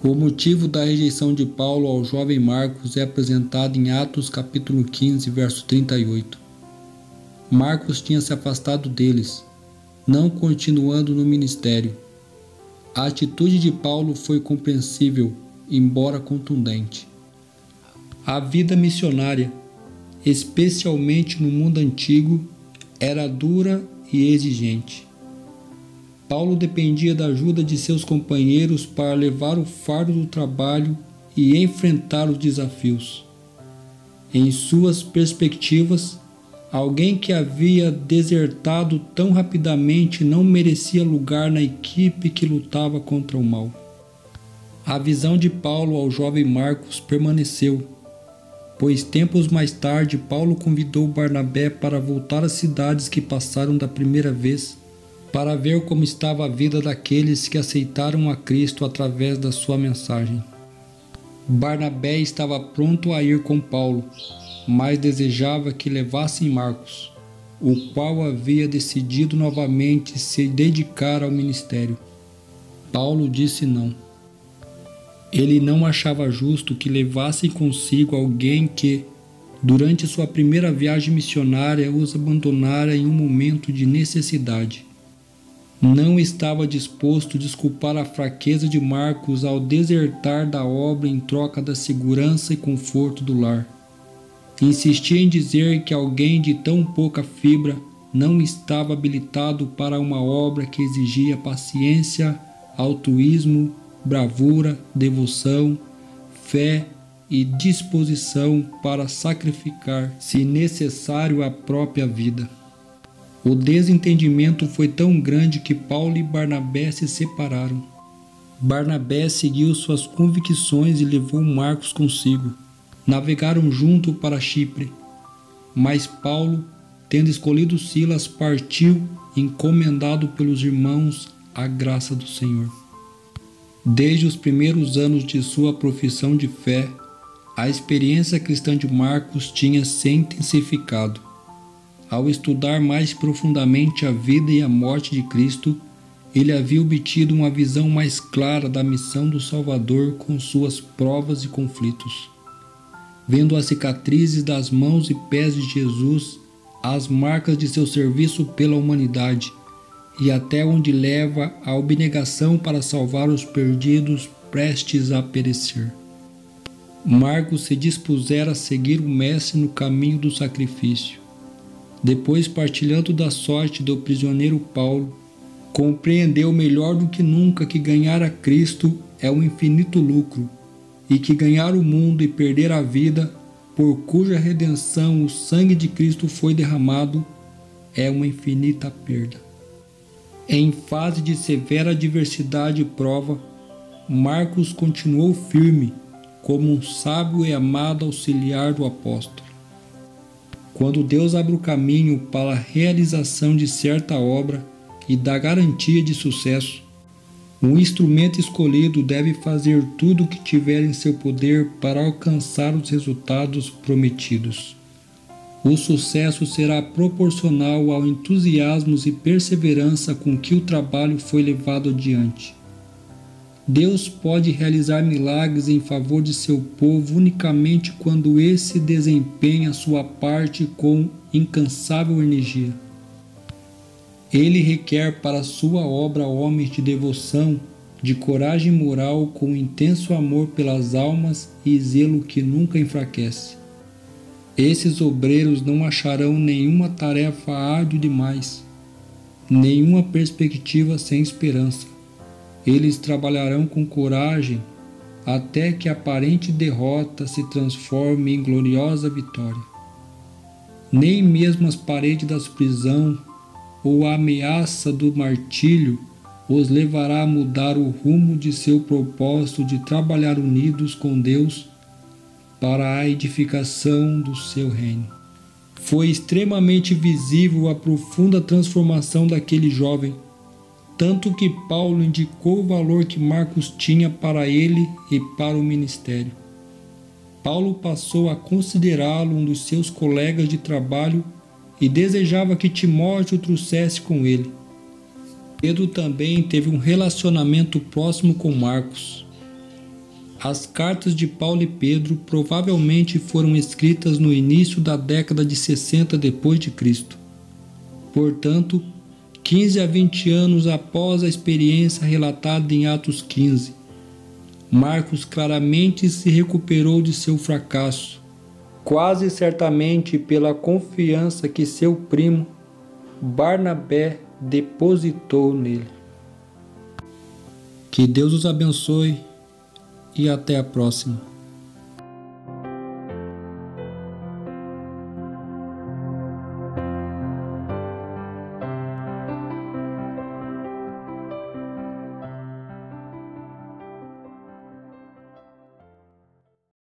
O motivo da rejeição de Paulo ao jovem Marcos é apresentado em Atos capítulo 15, verso 38. Marcos tinha se afastado deles, não continuando no ministério. A atitude de Paulo foi compreensível, embora contundente. A vida missionária, especialmente no mundo antigo, era dura e exigente. Paulo dependia da ajuda de seus companheiros para levar o fardo do trabalho e enfrentar os desafios. Em suas perspectivas, alguém que havia desertado tão rapidamente não merecia lugar na equipe que lutava contra o mal. A visão de Paulo ao jovem Marcos permaneceu, pois tempos mais tarde Paulo convidou Barnabé para voltar às cidades que passaram da primeira vez, para ver como estava a vida daqueles que aceitaram a Cristo através da sua mensagem. Barnabé estava pronto a ir com Paulo, mas desejava que levassem Marcos, o qual havia decidido novamente se dedicar ao ministério. Paulo disse não. Ele não achava justo que levassem consigo alguém que, durante sua primeira viagem missionária, os abandonara em um momento de necessidade. Não estava disposto a desculpar a fraqueza de Marcos ao desertar da obra em troca da segurança e conforto do lar. Insistia em dizer que alguém de tão pouca fibra não estava habilitado para uma obra que exigia paciência, altruísmo, bravura, devoção, fé e disposição para sacrificar, se necessário, a própria vida. O desentendimento foi tão grande que Paulo e Barnabé se separaram. Barnabé seguiu suas convicções e levou Marcos consigo. Navegaram junto para Chipre, mas Paulo, tendo escolhido Silas, partiu, encomendado pelos irmãos à graça do Senhor. Desde os primeiros anos de sua profissão de fé, a experiência cristã de Marcos tinha se intensificado. Ao estudar mais profundamente a vida e a morte de Cristo, ele havia obtido uma visão mais clara da missão do Salvador com suas provas e conflitos. Vendo as cicatrizes das mãos e pés de Jesus, as marcas de seu serviço pela humanidade, e até onde leva a abnegação para salvar os perdidos prestes a perecer. Marcos se dispusera a seguir o Mestre no caminho do sacrifício. Depois, partilhando da sorte do prisioneiro Paulo, compreendeu melhor do que nunca que ganhar a Cristo é um infinito lucro, e que ganhar o mundo e perder a vida, por cuja redenção o sangue de Cristo foi derramado, é uma infinita perda. Em fase de severa adversidade e prova, Marcos continuou firme, como um sábio e amado auxiliar do apóstolo. Quando Deus abre o caminho para a realização de certa obra e dá garantia de sucesso, o instrumento escolhido deve fazer tudo o que tiver em seu poder para alcançar os resultados prometidos. O sucesso será proporcional ao entusiasmo e perseverança com que o trabalho foi levado adiante. Deus pode realizar milagres em favor de seu povo unicamente quando esse desempenha sua parte com incansável energia. Ele requer para sua obra homens de devoção, de coragem moral, com intenso amor pelas almas e zelo que nunca enfraquece. Esses obreiros não acharão nenhuma tarefa árdua demais, nenhuma perspectiva sem esperança. Eles trabalharão com coragem até que a aparente derrota se transforme em gloriosa vitória. Nem mesmo as paredes da prisão ou a ameaça do martírio os levará a mudar o rumo de seu propósito de trabalhar unidos com Deus para a edificação do seu reino. Foi extremamente visível a profunda transformação daquele jovem, tanto que Paulo indicou o valor que Marcos tinha para ele e para o ministério. Paulo passou a considerá-lo um dos seus colegas de trabalho e desejava que Timóteo o trouxesse com ele. Pedro também teve um relacionamento próximo com Marcos. As cartas de Paulo e Pedro provavelmente foram escritas no início da década de 60 d.C. Portanto, 15 a 20 anos após a experiência relatada em Atos 15, Marcos claramente se recuperou de seu fracasso, quase certamente pela confiança que seu primo Barnabé depositou nele. Que Deus os abençoe e até a próxima.